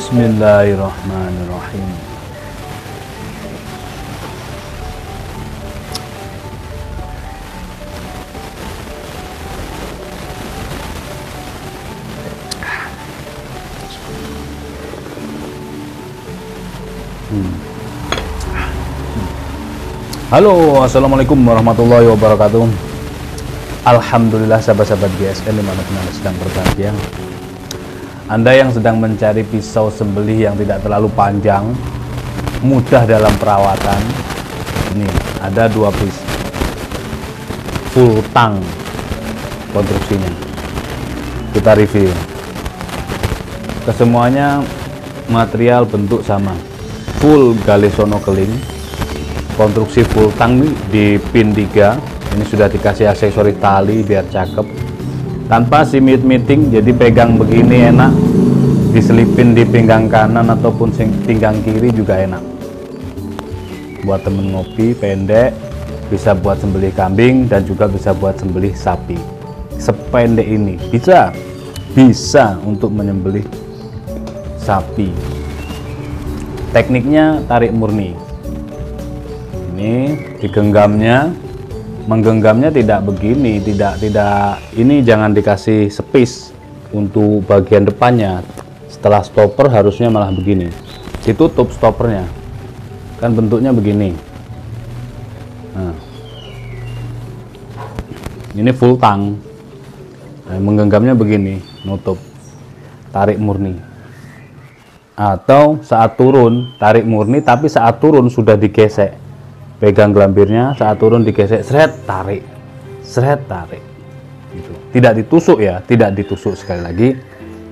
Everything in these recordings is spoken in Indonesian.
Bismillahirrahmanirrahim. Halo, assalamualaikum warahmatullahi wabarakatuh. Alhamdulillah sahabat-sahabat GSL dimanapun Anda sedang berbahagia. Anda yang sedang mencari pisau sembelih yang tidak terlalu panjang, mudah dalam perawatan, ini ada dua pisau full tang konstruksinya. Kita review. Kesemuanya material bentuk sama, full galesono keling, konstruksi full tang di pin 3. Ini sudah dikasih aksesori tali biar cakep. Tanpa simit-miting, jadi pegang begini enak, diselipin di pinggang kanan ataupun pinggang kiri juga enak. Buat temen ngopi pendek, bisa buat sembelih kambing dan juga bisa buat sembelih sapi. Sependek ini bisa untuk menyembelih sapi. Tekniknya tarik murni. Ini digenggamnya. Menggenggamnya tidak begini, tidak ini jangan dikasih spis untuk bagian depannya. Setelah stopper harusnya malah begini, ditutup stoppernya, kan bentuknya begini. Nah, ini full tang. Nah, menggenggamnya begini, nutup, tarik murni. Atau saat turun tarik murni, tapi saat turun sudah digesek. Pegang gelambirnya, saat turun digesek, seret tarik gitu. Tidak ditusuk ya, tidak ditusuk sekali lagi,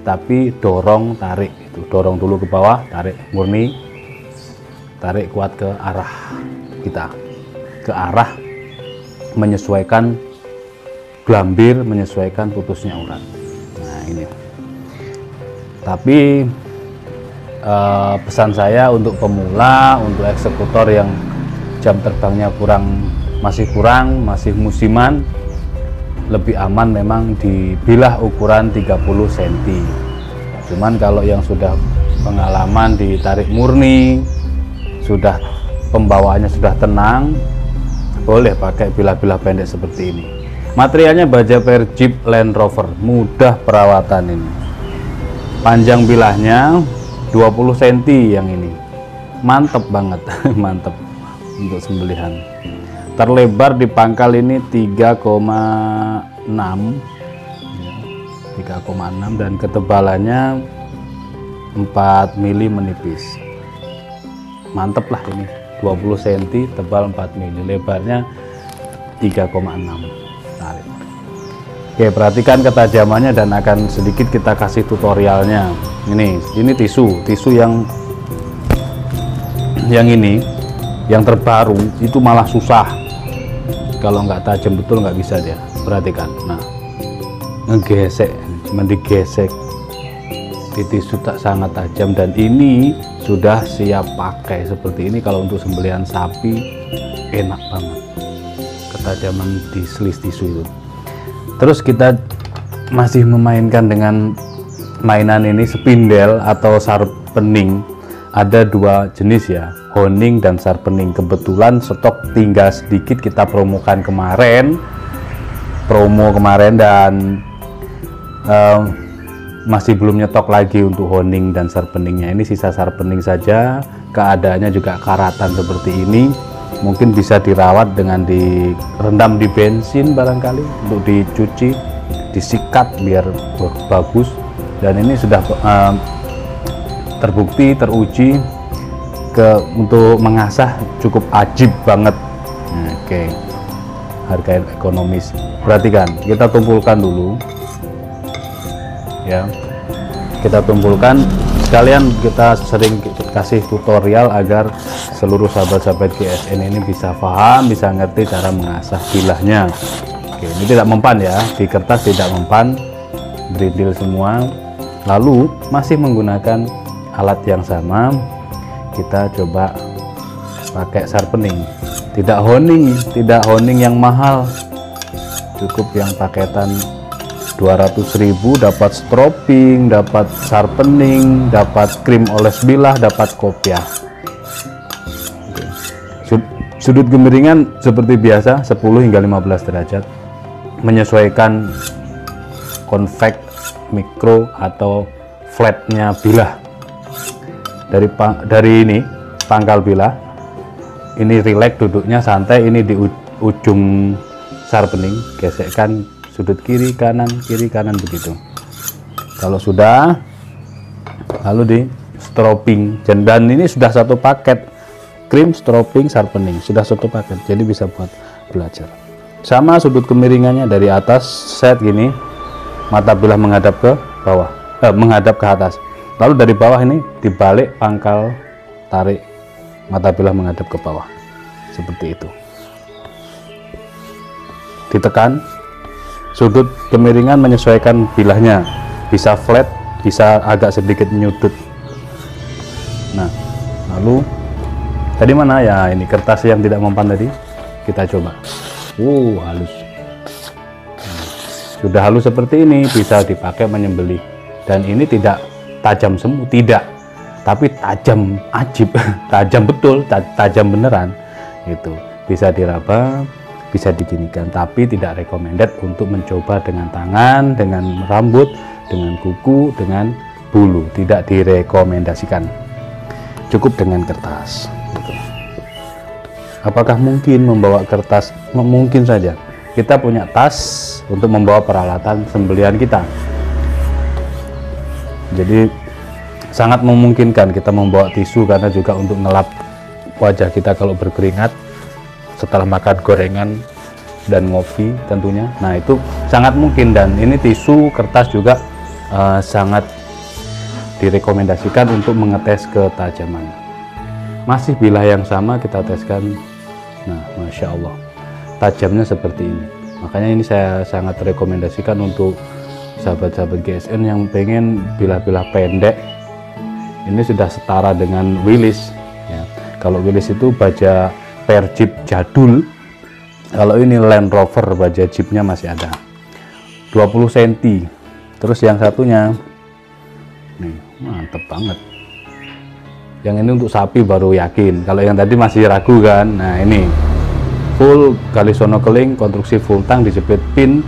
tapi dorong tarik itu, dorong dulu ke bawah, tarik murni, tarik kuat ke arah kita, ke arah menyesuaikan gelambir, menyesuaikan putusnya urat. Nah ini, tapi pesan saya untuk pemula, untuk eksekutor yang jam terbangnya masih musiman, lebih aman memang dibilah ukuran 30 cm. Cuman kalau yang sudah pengalaman ditarik murni, sudah pembawaannya sudah tenang, boleh pakai bilah-bilah pendek seperti ini. Materialnya baja per Jeep Land Rover, mudah perawatan ini. Panjang bilahnya 20 cm yang ini, mantep banget. Mantep untuk sembelihan. Terlebar di pangkal ini 3,6 dan ketebalannya 4 mili menipis. Mantep lah ini, 20 cm tebal 4 mili, lebarnya 3,6. Tarik. Oke, perhatikan ketajamannya dan akan sedikit kita kasih tutorialnya. Ini tisu yang ini, yang terbaru itu malah susah. Kalau nggak tajam betul nggak bisa dia. Perhatikan, nah, ngegesek, cuma digesek. Di tisu tak sangat tajam dan ini sudah siap pakai seperti ini. Kalau untuk sembelihan sapi enak banget. Ketajaman di selis tisu itu. Terus kita masih memainkan dengan mainan ini, spindel atau sharpening. Ada dua jenis ya, honing dan sharpening. Kebetulan stok tinggal sedikit, kita promo kemarin dan masih belum nyetok lagi untuk honing dan sharpeningnya. Ini sisa sharpening saja, keadaannya juga karatan seperti ini. Mungkin bisa dirawat dengan direndam di bensin barangkali untuk dicuci, disikat biar bagus. Dan ini sudah terbukti, teruji untuk mengasah cukup ajib banget. Oke, harga ekonomis. Perhatikan, kita tumpulkan dulu ya, kita tumpulkan sekalian. Kita sering kasih tutorial agar seluruh sahabat-sahabat GSN ini bisa paham, bisa ngerti cara mengasah bilahnya. Oke, ini tidak mempan ya, di kertas tidak mempan, berindil semua. Lalu masih menggunakan alat yang sama, kita coba pakai sharpening. Tidak honing yang mahal, cukup yang paketan 200.000 dapat stropping, dapat sharpening, dapat krim oles bilah, dapat kopiah. Sudut kemiringan seperti biasa 10 hingga 15 derajat, menyesuaikan konveks, mikro atau flatnya bilah. Dari ini pangkal bilah, ini rileks duduknya, santai. Ini di ujung sharpening, gesekkan sudut kiri kanan begitu. Kalau sudah, lalu di stropping, dan ini sudah satu paket, krim, stropping, sharpening sudah satu paket, jadi bisa buat belajar. Sama sudut kemiringannya dari atas set gini, mata bilah menghadap ke bawah, menghadap ke atas. Lalu dari bawah ini dibalik pangkal, tarik mata bilah menghadap ke bawah, seperti itu. Ditekan, sudut kemiringan menyesuaikan bilahnya, bisa flat, bisa agak sedikit nyudut. Nah, lalu tadi mana ya, ini kertas yang tidak mempan tadi, kita coba. Halus. Sudah halus seperti ini, bisa dipakai menyembelih. Dan ini tidak tajam semu, tidak, tapi tajam ajib, tajam betul, tajam beneran. Itu bisa diraba, bisa diginikan, tapi tidak recommended untuk mencoba dengan tangan, dengan rambut, dengan kuku, dengan bulu. Tidak direkomendasikan, cukup dengan kertas gitu. Apakah mungkin membawa kertas? Mungkin saja. Kita punya tas untuk membawa peralatan sembelihan kita, jadi sangat memungkinkan kita membawa tisu, karena juga untuk ngelap wajah kita kalau berkeringat setelah makan gorengan dan ngopi tentunya. Nah, itu sangat mungkin, dan ini tisu, kertas juga sangat direkomendasikan untuk mengetes ketajaman. Masih bilah yang sama kita teskan. Nah, Masya Allah, tajamnya seperti ini. Makanya ini saya sangat rekomendasikan untuk sahabat-sahabat GSN yang pengen bilah-bilah pendek. Ini sudah setara dengan Willys ya. Kalau Willys itu baja per jeep jadul, kalau ini Land Rover baja jeepnya masih ada 20 cm. Terus yang satunya nih, mantep banget. Yang ini untuk sapi baru yakin, kalau yang tadi masih ragu kan. Nah, ini full gali sono keling, konstruksi full tang, dijepit pin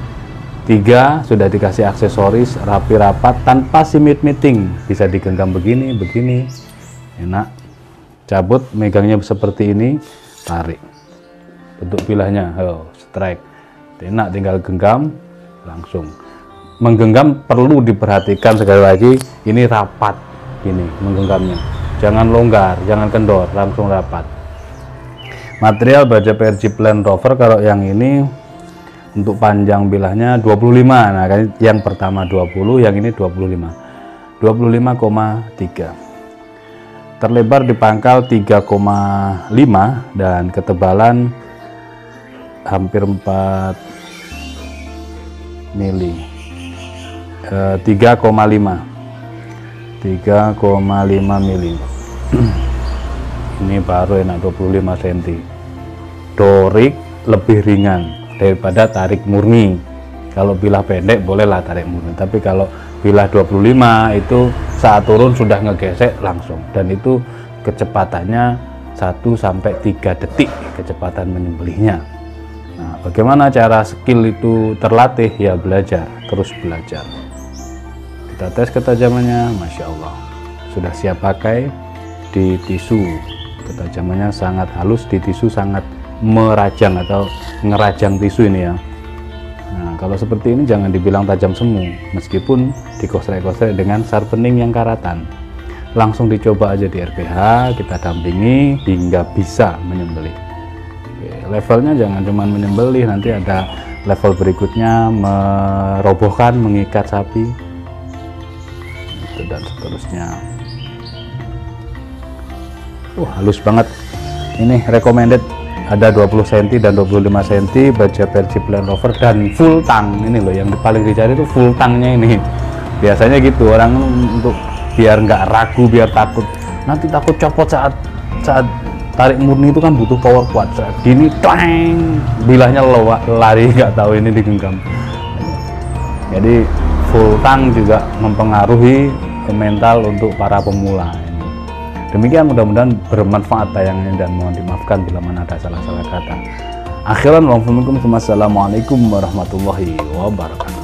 3, sudah dikasih aksesoris rapi rapat tanpa simit-miting, bisa digenggam begini, enak. Cabut, megangnya seperti ini, tarik. Bentuk bilahnya, strike, enak, tinggal genggam, langsung. Menggenggam perlu diperhatikan sekali lagi, ini rapat, ini menggenggamnya. Jangan longgar, jangan kendor, langsung rapat. Material baja per jeep Land Rover, kalau yang ini untuk panjang bilahnya 25. Nah, kan yang pertama 20, yang ini 25. 25,3. Terlebar di pangkal 3,5 dan ketebalan hampir 4 mili. 3,5 mili. Ini baru enak, 25 cm. Dorik lebih ringan daripada tarik murni. Kalau bilah pendek bolehlah tarik murni, tapi kalau bilah 25 itu saat turun sudah ngegesek langsung, dan itu kecepatannya 1-3 detik kecepatan menyembelihnya. Nah, bagaimana cara skill itu terlatih? Ya belajar, terus belajar. Kita tes ketajamannya, Masya Allah, sudah siap pakai di tisu. Ketajamannya sangat halus, di tisu sangat merajang atau ngerajang tisu ini ya. Nah, kalau seperti ini jangan dibilang tajam semu, meskipun dikosrek-kosrek dengan sharpening yang karatan. Langsung dicoba aja di RPH, kita dampingi hingga bisa menyembelih. Oke, levelnya jangan cuma menyembelih, nanti ada level berikutnya merobohkan, mengikat sapi, itu dan seterusnya. Halus banget. Ini recommended, ada 20 cm dan 25 cm baja Persib Land Rover dan full tang. Ini loh yang paling dicari itu full tangnya ini. Biasanya gitu orang untuk biar nggak ragu, biar takut nanti takut copot saat tarik murni itu kan butuh power kuat. Saat gini twang, bilahnya lari nggak tahu ini digenggam. Jadi full tang juga mempengaruhi mental untuk para pemula. Demikian, mudah-mudahan bermanfaat tayangannya dan mohon dimaafkan bila mana ada salah-salah kata. Akhiran, wassalamualaikum warahmatullahi wabarakatuh.